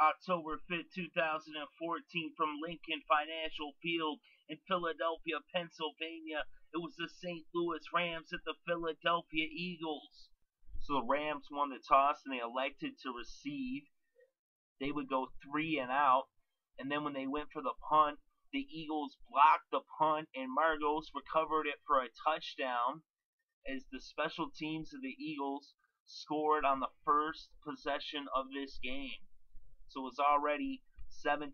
October 5th, 2014, from Lincoln Financial Field in Philadelphia, Pennsylvania. It was the St. Louis Rams at the Philadelphia Eagles. So the Rams won the toss and they elected to receive. They would go 3 and out, and then when they went for the punt, the Eagles blocked the punt and Maragos recovered it for a touchdown as the special teams of the Eagles scored on the first possession of this game. So it was already 7-0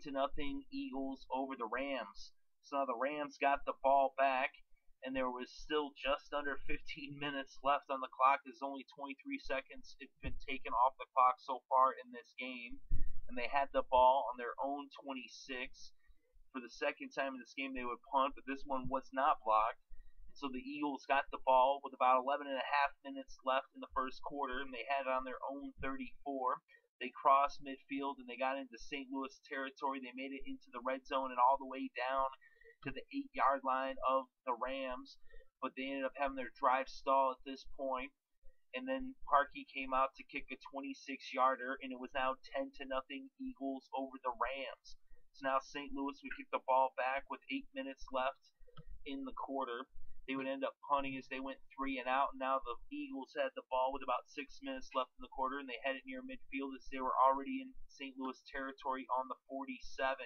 Eagles over the Rams. So now the Rams got the ball back, and there was still just under 15 minutes left on the clock. There's only 23 seconds had been taken off the clock so far in this game, and they had the ball on their own 26. For the second time in this game, they would punt, but this one was not blocked. So the Eagles got the ball with about 11.5 minutes left in the first quarter, and they had it on their own 34. They crossed midfield, and they got into St. Louis territory. They made it into the red zone and all the way down to the 8-yard line of the Rams, but they ended up having their drive stall at this point. And then Parkey came out to kick a 26-yarder, and it was now 10-0 Eagles over the Rams. So now St. Louis would kick the ball back with 8 minutes left in the quarter. They would end up punting as they went 3 and out, and now the Eagles had the ball with about 6 minutes left in the quarter, and they had it near midfield as they were already in St. Louis territory on the 47.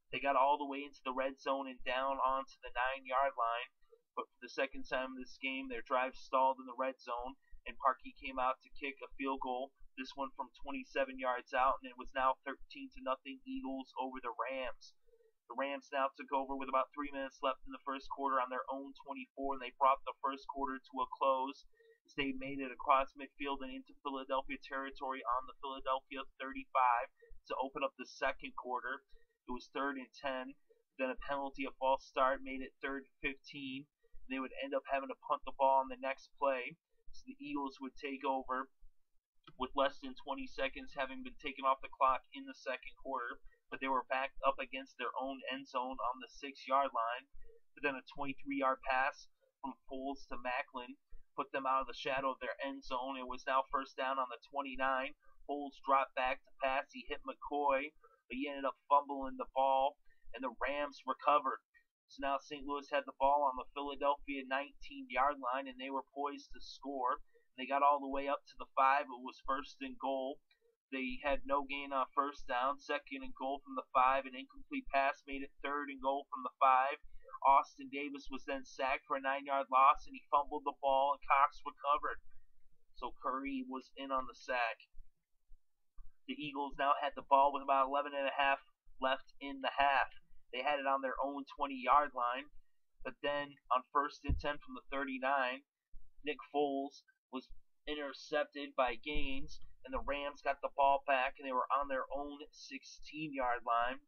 They got all the way into the red zone and down onto the 9-yard line, but for the second time in this game, their drive stalled in the red zone, and Parkey came out to kick a field goal, this one from 27 yards out, and it was now 13-0 Eagles over the Rams. The Rams now took over with about 3 minutes left in the first quarter on their own 24, and they brought the first quarter to a close as they made it across midfield and into Philadelphia territory on the Philadelphia 35 to open up the second quarter. It was 3rd and 10. Then a penalty, a false start, made it 3rd and 15. They would end up having to punt the ball on the next play. So the Eagles would take over with less than 20 seconds having been taken off the clock in the second quarter. But they were backed up against their own end zone on the 6-yard line. But then a 23-yard pass from Foles to Maclin put them out of the shadow of their end zone. It was now first down on the 29. Foles dropped back to pass. He hit McCoy, but he ended up fumbling the ball, and the Rams recovered. So now St. Louis had the ball on the Philadelphia 19-yard line, and they were poised to score. They got all the way up to the 5. It was 1st and goal. They had no gain on first down, 2nd and goal from the 5. An incomplete pass made it 3rd and goal from the 5. Austin Davis was then sacked for a 9-yard loss, and he fumbled the ball, and Cox recovered. So Curry was in on the sack. The Eagles now had the ball with about 11.5 left in the half. They had it on their own 20-yard line, but then on 1st and 10 from the 39, Nick Foles was intercepted by Gaines, and the Rams got the ball back, and they were on their own 16-yard line.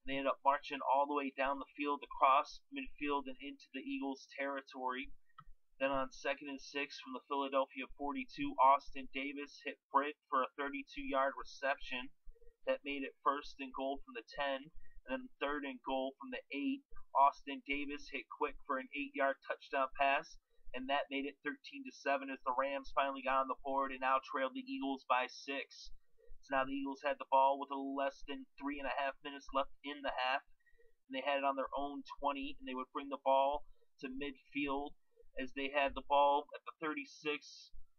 They ended up marching all the way down the field, across midfield, and into the Eagles' territory. Then on 2nd and 6 from the Philadelphia 42, Austin Davis hit Britt for a 32-yard reception. That made it 1st and goal from the 10, and then 3rd and goal from the 8. Austin Davis hit Quick for an 8-yard touchdown pass, and that made it 13-7 as the Rams finally got on the board and now trailed the Eagles by 6. So now the Eagles had the ball with a little less than 3.5 minutes left in the half, and they had it on their own 20, and they would bring the ball to midfield as they had the ball at the 36,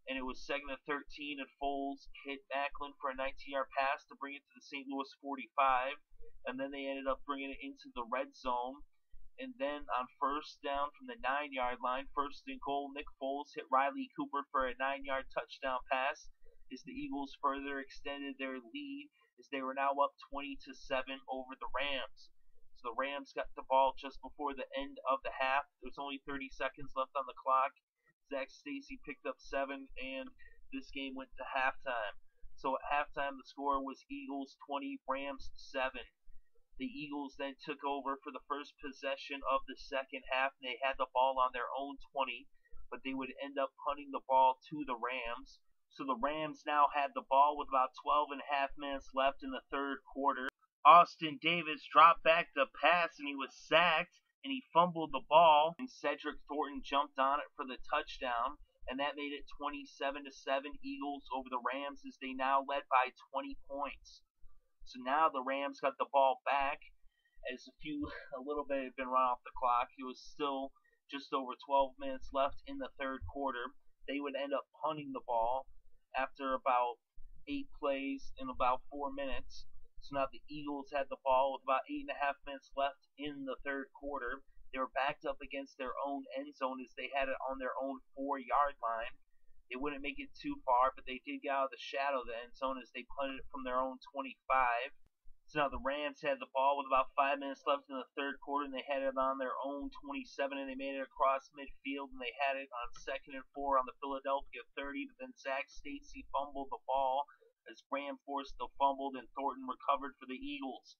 and it was 2nd and 13, and Foles hit Maclin for a 19-yard pass to bring it to the St. Louis 45, and then they ended up bringing it into the red zone. And then on first down from the 9-yard line, 1st and goal, Nick Foles hit Riley Cooper for a 9-yard touchdown pass as the Eagles further extended their lead as they were now up 20-7 over the Rams. So the Rams got the ball just before the end of the half. There was only 30 seconds left on the clock. Zach Stacy picked up 7, and this game went to halftime. So at halftime, the score was Eagles 20, Rams 7. The Eagles then took over for the first possession of the second half, and they had the ball on their own 20, but they would end up punting the ball to the Rams. So the Rams now had the ball with about 12.5 minutes left in the third quarter. Austin Davis dropped back the pass, and he was sacked, and he fumbled the ball, and Cedric Thornton jumped on it for the touchdown, and that made it 27-7 Eagles over the Rams as they now led by 20 points. So now the Rams got the ball back as a little bit had been run off the clock. It was still just over 12 minutes left in the third quarter. They would end up punting the ball after about 8 plays in about 4 minutes. So now the Eagles had the ball with about 8.5 minutes left in the third quarter. They were backed up against their own end zone as they had it on their own 4-yard line. They wouldn't make it too far, but they did get out of the shadow of the end zone as they punted it from their own 25. So now the Rams had the ball with about 5 minutes left in the third quarter, and they had it on their own 27, and they made it across midfield, and they had it on 2nd and 4 on the Philadelphia 30, but then Zach Stacy fumbled the ball as Graham forced the fumble, and Thornton recovered for the Eagles.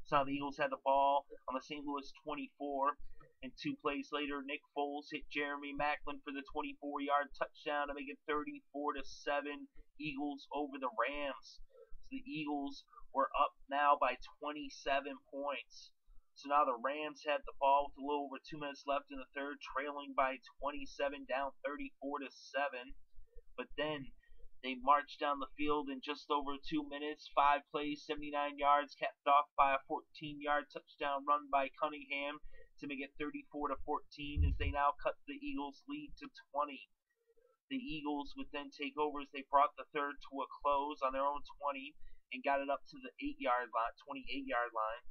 So now the Eagles had the ball on the St. Louis 24, and 2 plays later, Nick Foles hit Jeremy Maclin for the 24-yard touchdown to make it 34-7 Eagles over the Rams. So the Eagles were up now by 27 points. So now the Rams had the ball with a little over 2 minutes left in the third, trailing by 27, down 34-7. But then they marched down the field in just over 2 minutes, 5 plays, 79 yards, capped off by a 14-yard touchdown run by Cunningham to make it 34-14 as they now cut the Eagles' lead to 20. The Eagles would then take over as they brought the third to a close on their own 20 and got it up to the 28-yard line.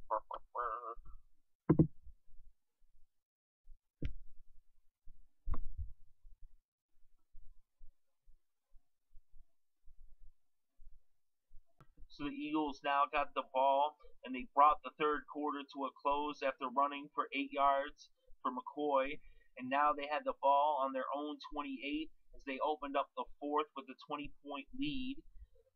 So the Eagles now got the ball, and they brought the third quarter to a close after running for 8 yards for McCoy. And now they had the ball on their own 28 as they opened up the fourth with a 20-point lead.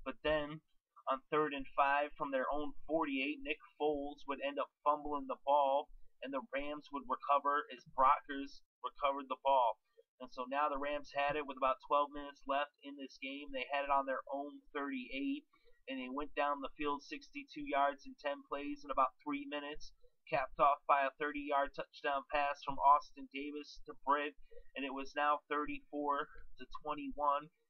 But then on 3rd and 5 from their own 48, Nick Foles would end up fumbling the ball, and the Rams would recover as Brockers recovered the ball. And so now the Rams had it with about 12 minutes left in this game. They had it on their own 38, and they went down the field 62 yards in 10 plays in about 3 minutes, capped off by a 30-yard touchdown pass from Austin Davis to Britt, and it was now 34-21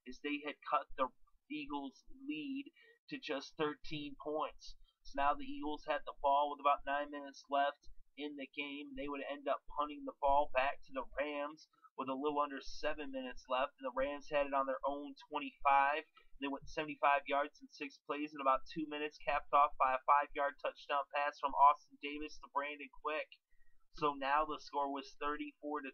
as they had cut the Eagles' lead to just 13 points. So now the Eagles had the ball with about 9 minutes left in the game. They would end up punting the ball back to the Rams with a little under 7 minutes left, and the Rams had it on their own 25. They went 75 yards in 6 plays in about 2 minutes, capped off by a 5-yard touchdown pass from Austin Davis to Brandon Quick. So now the score was 34-28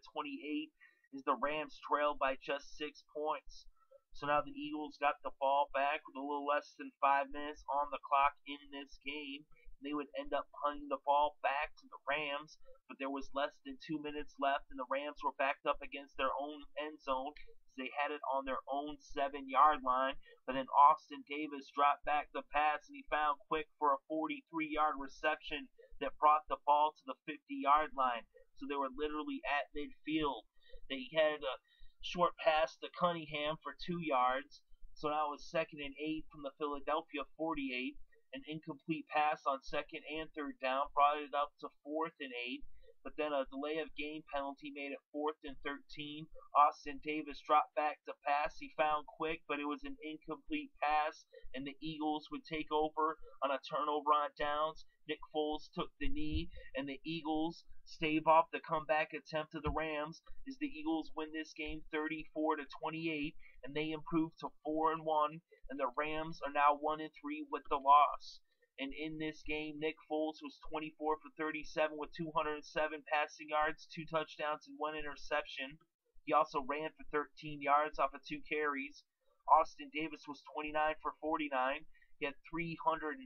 as the Rams trailed by just 6 points. So now the Eagles got the ball back with a little less than 5 minutes on the clock in this game. They would end up punting the ball back to the Rams, but there was less than 2 minutes left, and the Rams were backed up against their own end zone as they had it on their own 7-yard line. But then Austin Davis dropped back the pass, and he found Quick for a 43-yard reception that brought the ball to the 50-yard line. So they were literally at midfield. They had a short pass to Cunningham for 2 yards. So now it was 2nd and 8 from the Philadelphia 48. An incomplete pass on 2nd and 3rd down brought it up to 4th and 8. But then a delay of game penalty made it 4th and 13. Austin Davis dropped back to pass. He found Quick, but it was an incomplete pass, and the Eagles would take over on a turnover on downs. Nick Foles took the knee, and the Eagles stave off the comeback attempt of the Rams as the Eagles win this game 34-28, and they improve to 4-1, and the Rams are now 1-3 with the loss. And in this game, Nick Foles was 24 for 37 with 207 passing yards, 2 touchdowns, and 1 interception. He also ran for 13 yards off of 2 carries. Austin Davis was 29 for 49. He had 375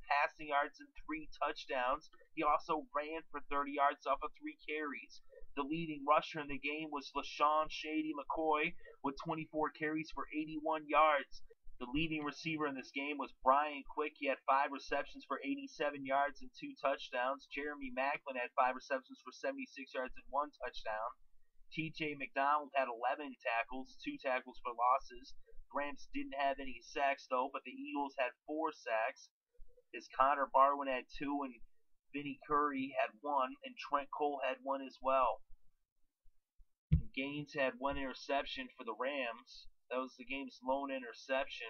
passing yards and 3 touchdowns. He also ran for 30 yards off of 3 carries. The leading rusher in the game was LeSean McCoy with 24 carries for 81 yards. The leading receiver in this game was Brian Quick. He had 5 receptions for 87 yards and 2 touchdowns. Jeremy Maclin had 5 receptions for 76 yards and 1 touchdown. TJ McDonald had 11 tackles, 2 tackles for losses. The Rams didn't have any sacks though, but the Eagles had 4 sacks. As Connor Barwin had 2 and Vinny Curry had 1, and Trent Cole had 1 as well. And Gaines had 1 interception for the Rams. That was the game's lone interception.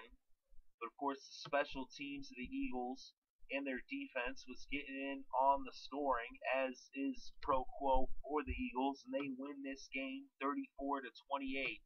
But of course, the special teams of the Eagles and their defense was getting in on the scoring, as is pro quo for the Eagles, and they win this game 34-28.